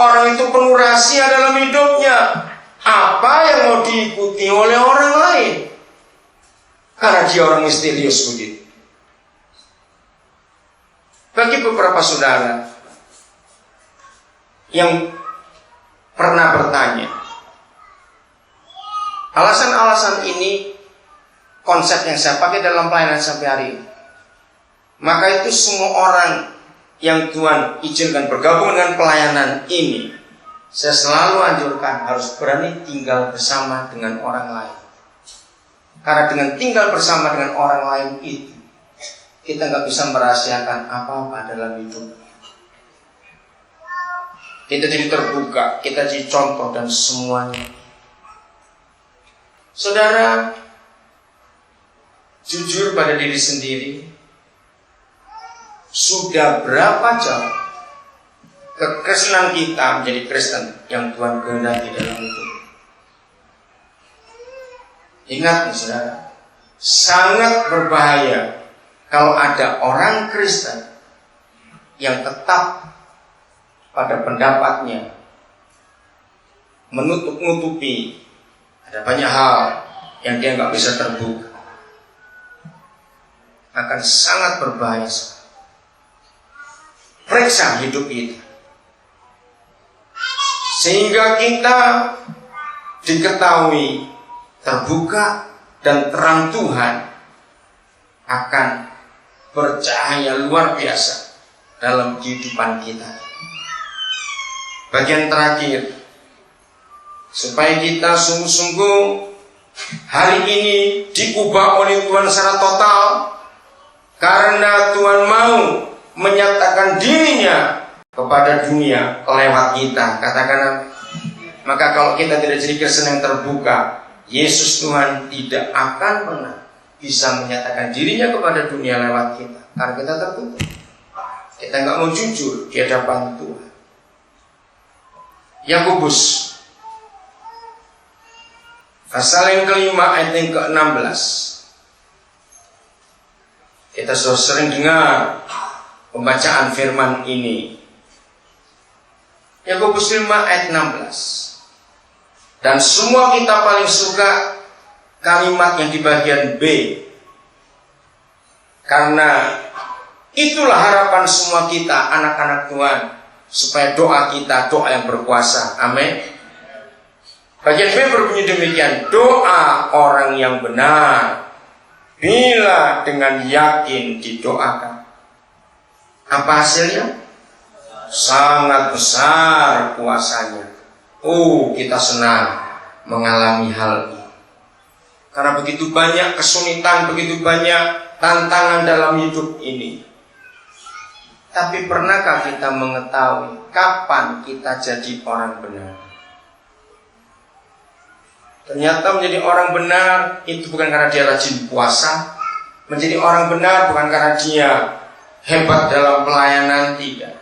Orang itu penuh rahasia dalam hidupnya. Apa yang mau diikuti oleh orang lain? Karena dia orang misterius begitu. Bagi beberapa saudara yang pernah bertanya, alasan-alasan ini konsep yang saya pakai dalam pelayanan sampai hari ini. Maka itu semua orang yang Tuhan izinkan bergabung dengan pelayanan ini, saya selalu anjurkan harus berani tinggal bersama dengan orang lain. Karena dengan tinggal bersama dengan orang lain itu, kita gak bisa merahasiakan apa-apa dalam hidup. Kita jadi terbuka, kita jadi contoh dan semuanya. Saudara, jujur pada diri sendiri, sudah berapa jauh kekristenan kita menjadi Kristen yang Tuhan kehendaki dalam hidup? Ingat nih saudara, sangat berbahaya kalau ada orang Kristen yang tetap pada pendapatnya, menutup-nutupi, ada banyak hal yang dia nggak bisa terbuka. Akan sangat berbahaya. Periksa hidup kita, sehingga kita diketahui terbuka dan terang Tuhan akan bercahaya luar biasa dalam kehidupan kita. Bagian terakhir, supaya kita sungguh-sungguh hari ini diubah oleh Tuhan secara total, karena Tuhan mau menyatakan dirinya kepada dunia lewat kita. Katakan, maka kalau kita tidak jadi Kristen yang terbuka, Yesus Tuhan tidak akan pernah bisa menyatakan dirinya kepada dunia lewat kita, karena kita tertutup. Kita nggak mau jujur di hadapan Tuhan. Yakobus pasal yang kelima ayat yang ke-16. Kita sudah sering dengar pembacaan firman ini. Yakobus 5 ayat 16. Dan semua kita paling suka kalimat yang di bagian B, karena itulah harapan semua kita anak-anak Tuhan, supaya doa kita doa yang berkuasa. Amin. Bagian B berbunyi demikian: doa orang yang benar bila dengan yakin didoakan, apa hasilnya? Sangat besar kuasanya. Kita senang mengalami hal ini, karena begitu banyak kesulitan, begitu banyak tantangan dalam hidup ini. Tapi pernahkah kita mengetahui kapan kita jadi orang benar? Ternyata menjadi orang benar itu bukan karena dia rajin puasa. Menjadi orang benar bukan karena dia hebat dalam pelayanan, tidak.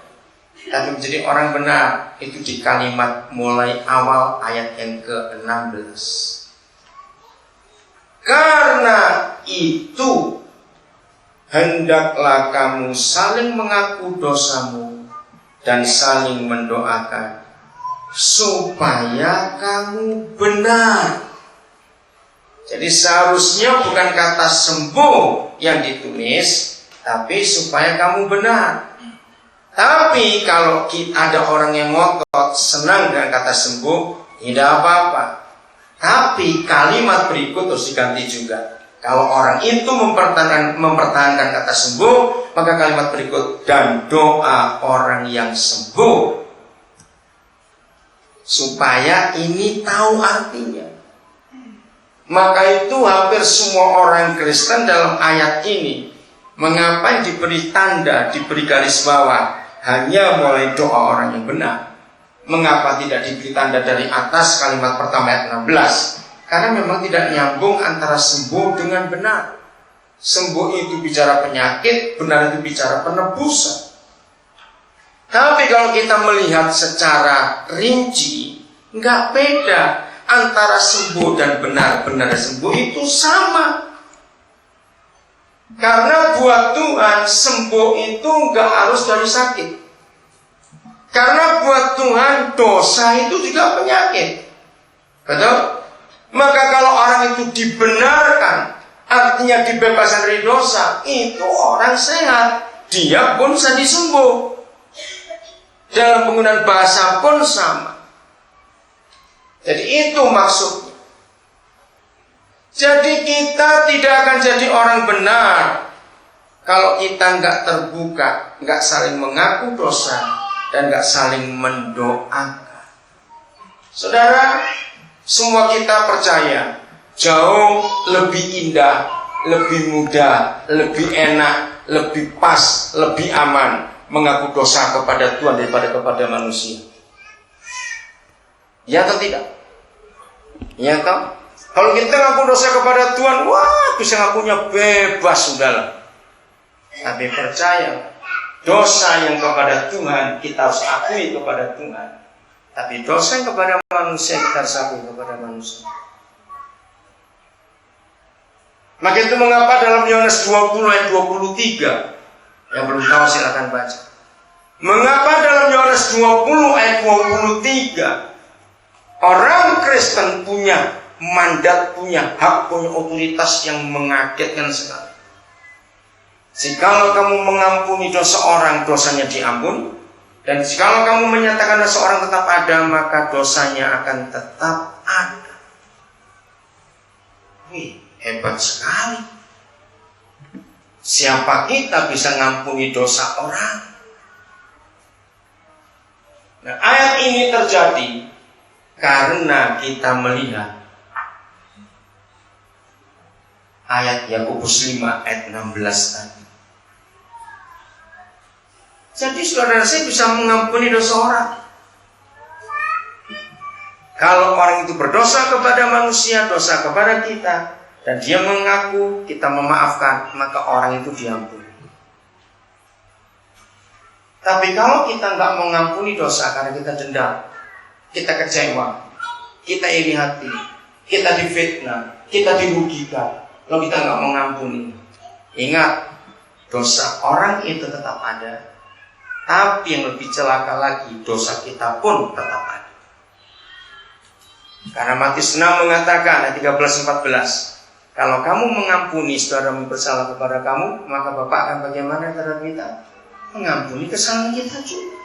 Tapi menjadi orang benar itu di kalimat mulai awal ayat yang ke-16. Karena itu hendaklah kamu saling mengaku dosamu dan saling mendoakan supaya kamu benar. Jadi seharusnya bukan kata sembuh yang ditulis, tapi supaya kamu benar. Tapi kalau ada orang yang ngotot senang dengan kata sembuh, tidak apa-apa. Tapi kalimat berikut harus diganti juga. Kalau orang itu mempertahankan kata sembuh, maka kalimat berikut dan doa orang yang sembuh, supaya ini tahu artinya. Maka itu hampir semua orang Kristen dalam ayat ini, mengapa diberi tanda, diberi garis bawah, hanya mulai doa orang yang benar? Mengapa tidak diberi tanda dari atas kalimat pertama ayat 16? Karena memang tidak nyambung antara sembuh dengan benar. Sembuh itu bicara penyakit, benar itu bicara penebusan. Tapi kalau kita melihat secara rinci, nggak beda antara sembuh dan benar. Benar dan sembuh itu sama. Karena buat Tuhan sembuh itu nggak harus dari sakit, Karena buat Tuhan dosa itu juga penyakit. Betul? Maka kalau orang itu dibenarkan, artinya dibebaskan dari dosa, itu orang sehat. Dia pun bisa disembuh. Dalam penggunaan bahasa pun sama. Jadi itu maksudnya. Jadi kita tidak akan jadi orang benar kalau kita nggak terbuka, nggak saling mengaku dosa, dan nggak saling mendoakan. Saudara, semua kita percaya jauh lebih indah, lebih mudah, lebih enak, lebih pas, lebih aman mengaku dosa kepada Tuhan daripada kepada manusia. Ya atau tidak? Ya atau? Kalau kita ngaku dosa kepada Tuhan, wah bisa ngakunya bebas sudahlah. Tapi percaya, dosa yang kepada Tuhan kita harus akui kepada Tuhan. Tapi dosa yang kepada manusia kita harus akui kepada manusia. Maka itu mengapa dalam Yohanes 20 ayat 23, yang belum tahu silakan baca. Mengapa dalam Yohanes 20 ayat 23 orang Kristen punya mandat, punya hak, punya otoritas yang mengagetkan sekali. Jikalau kamu mengampuni dosa orang, dosanya diampuni. Dan jikalau kamu menyatakan dosa orang tetap ada, maka dosanya akan tetap ada. Wih, hebat sekali. Siapa kita bisa ngampuni dosa orang? Nah, ayat ini terjadi karena kita melihat ayat Yakobus 5 ayat 16 tadi. Jadi saudara saya bisa mengampuni dosa orang. Kalau orang itu berdosa kepada manusia, dosa kepada kita, dan dia mengaku, kita memaafkan, maka orang itu diampuni. Tapi kalau kita nggak mengampuni dosa karena kita dendam, kita kecewa, kita iri hati, kita difitnah, kita dirugikan, lalu kita nggak mengampuni, ingat, dosa orang itu tetap ada. Tapi yang lebih celaka lagi, dosa kita pun tetap ada. Karena Matius 6 mengatakan ayat 13-14, kalau kamu mengampuni saudaramu bersalah kepada kamu, maka Bapa akan bagaimana terhadap kita? Mengampuni kesalahan kita juga.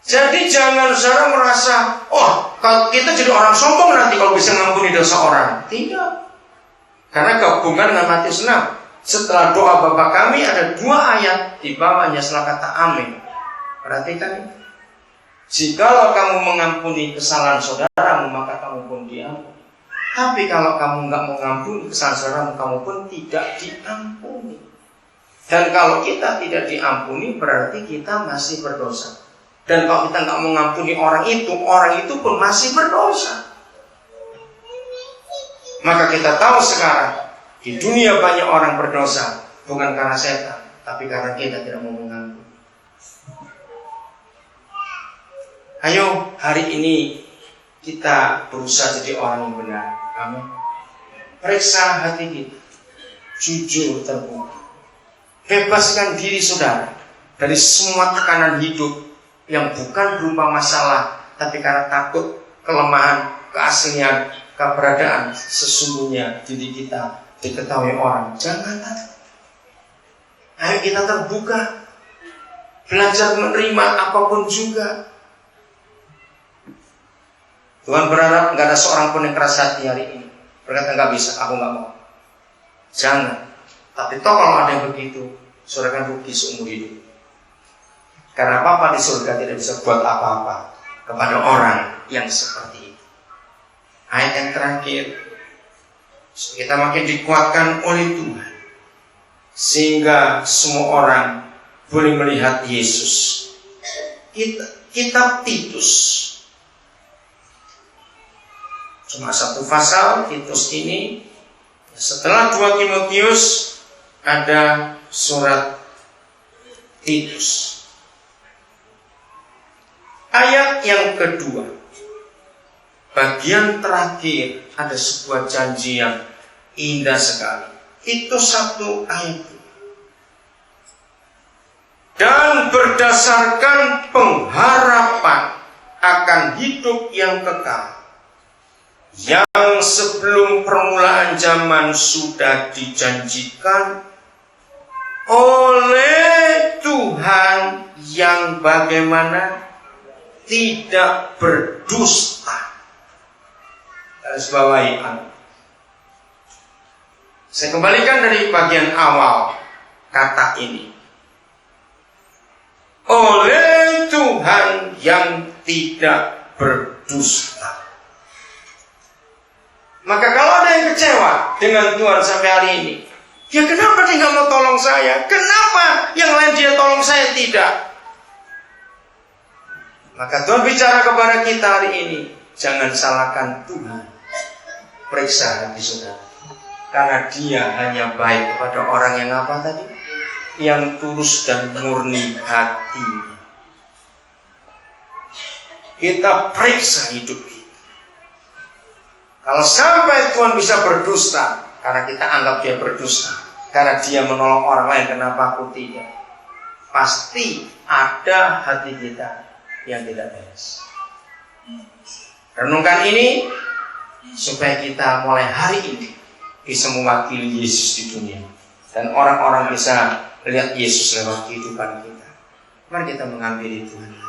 Jadi jangan saudara merasa, oh kalau kita jadi orang sombong nanti kalau bisa mengampuni dosa orang. Tidak. Karena gabungan dengan Matius 6. Setelah doa Bapa kami ada 2 ayat di bawahnya setelah kata amin. Perhatikan ini. Jikalau kamu mengampuni kesalahan saudaramu, maka kamu pun diampuni. Tapi kalau kamu nggak mengampuni kesalahan saudaramu, kamu pun tidak diampuni. Dan kalau kita tidak diampuni, berarti kita masih berdosa. Dan kalau kita nggak mengampuni orang itu pun masih berdosa. Maka kita tahu sekarang, di dunia banyak orang berdosa, bukan karena setan, tapi karena kita tidak mau mengampuni. Ayo hari ini kita berusaha jadi orang yang benar. Amin. Periksa hati kita, jujur, terbuka. Bebaskan diri saudara dari semua tekanan hidup yang bukan berupa masalah, tapi karena takut, kelemahan, keaslian, keberadaan sesungguhnya diri kita diketahui orang. Jangan takut. Ayo kita terbuka, belajar menerima apapun juga. Tuhan berharap nggak ada seorang pun yang keras hati hari ini berkata nggak bisa, aku nggak mau. Jangan. Tapi toh kalau ada yang begitu, saudara kan rugi seumur hidup. Karena apa-apa di surga tidak bisa buat apa-apa kepada orang yang seperti itu. Ayat yang terakhir, kita makin dikuatkan oleh Tuhan sehingga semua orang boleh melihat Yesus. Kitab Titus, cuma 1 pasal Titus ini. Setelah 2 Timotius ada surat Titus. Ayat yang kedua, bagian terakhir ada sebuah janji yang indah sekali. Itu 1 ayat. Dan dan berdasarkan pengharapan akan hidup yang kekal yang sebelum permulaan zaman sudah dijanjikan oleh Tuhan yang bagaimana tidak berdusta. Garis bawahi. Saya kembalikan dari bagian awal kata ini. Oleh Tuhan yang tidak berdusta. Maka kalau ada yang kecewa dengan Tuhan sampai hari ini, ya kenapa dia nggak mau tolong saya? Kenapa yang lain dia tolong saya tidak? Maka Tuhan bicara kepada kita hari ini, jangan salahkan Tuhan. Periksa hati saudara. Karena dia hanya baik kepada orang yang apa tadi? Yang tulus dan murni hatinya. Kita periksa hidup kita. Kalau sampai Tuhan bisa berdusta, karena kita anggap dia berdusta, karena dia menolong orang lain, kenapa aku tidak? Pasti ada hati kita yang tidak beres. Renungkan ini supaya kita mulai hari ini bisa mewakili Yesus di dunia, dan orang-orang bisa lihat Yesus lewat kehidupan kita. Mari kita menghampiri Tuhan.